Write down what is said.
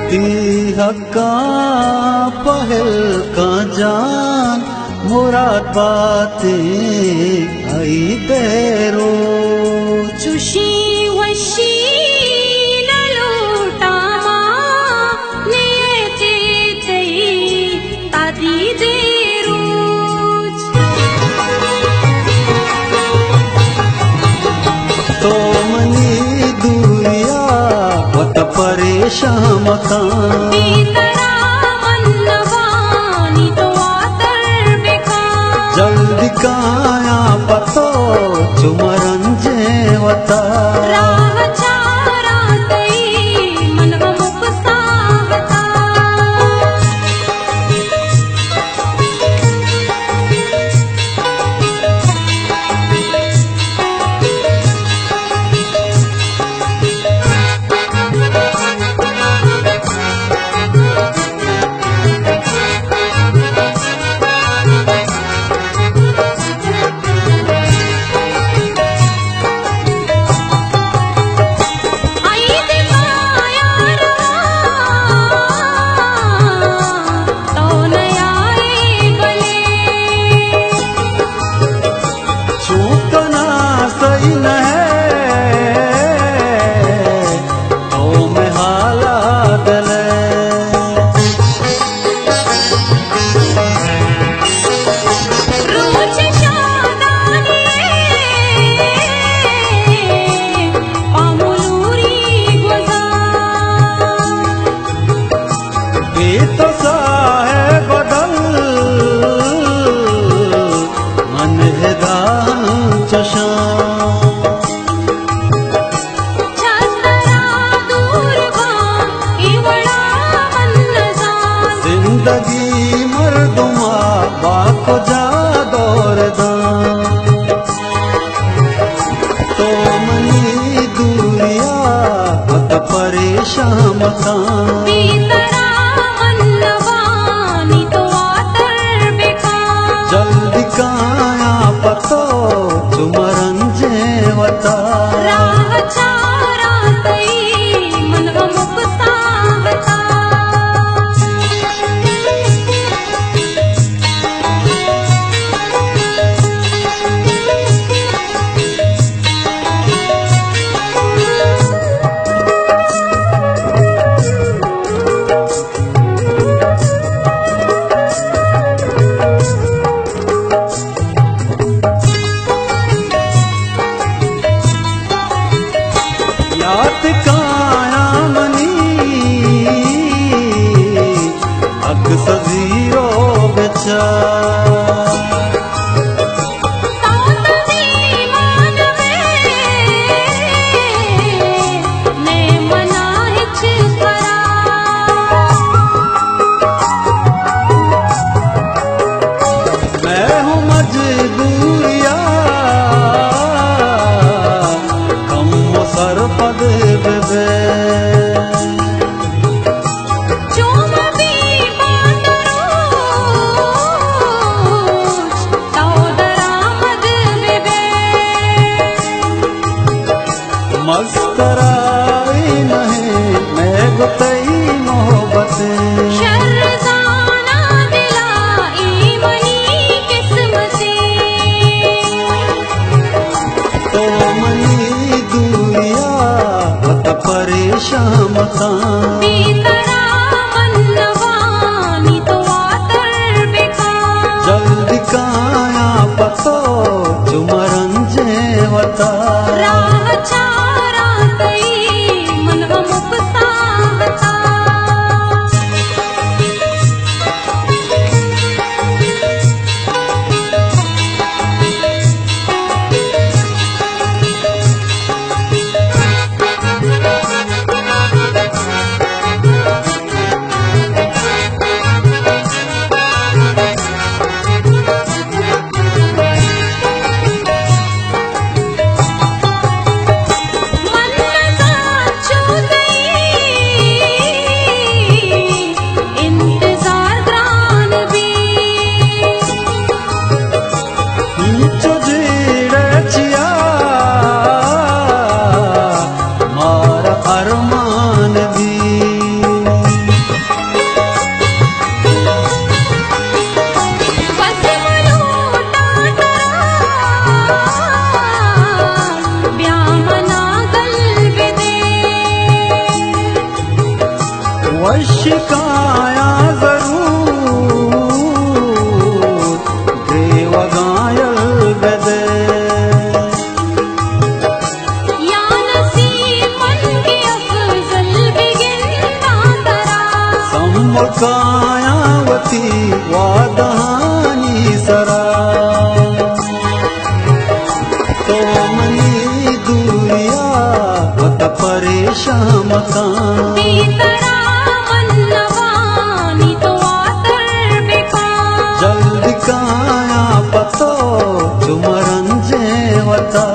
ती हक्का पहल का जान मुराद बातें आई तेरो चुशी वशी न लूटामा नियते तई तादी देरोज तो मनी दूरिया वत परेशान मता जल्दी काया पतो चुमरन जेवता तो सा है बदल मन है दान चशा जिंदगी मर्दुमा बाको जा दौर तो मनी दूरिया मत परेशान मता जल्दी काया पतो चुमरन जेवता याद काया मनी अग सजीरो बेचा मैं हूँ मजबूरिया कम सर पद बेबे मस्कराई नहीं मैं गुतई मोहब्बत तो मनी दूरिया मत परेशान मता जल्दी काया पतो चुमरन जेवता शिकाया जरूर देव गायल गदे या नसीब मन के अफजल बिगिंदा तरा संवकायावती वादहानी सरा तो मनी दूरिया वत परेशामता तेतरा मन्नवानी तो आतर बेका जल्दी काया पतो चुमरन जेवता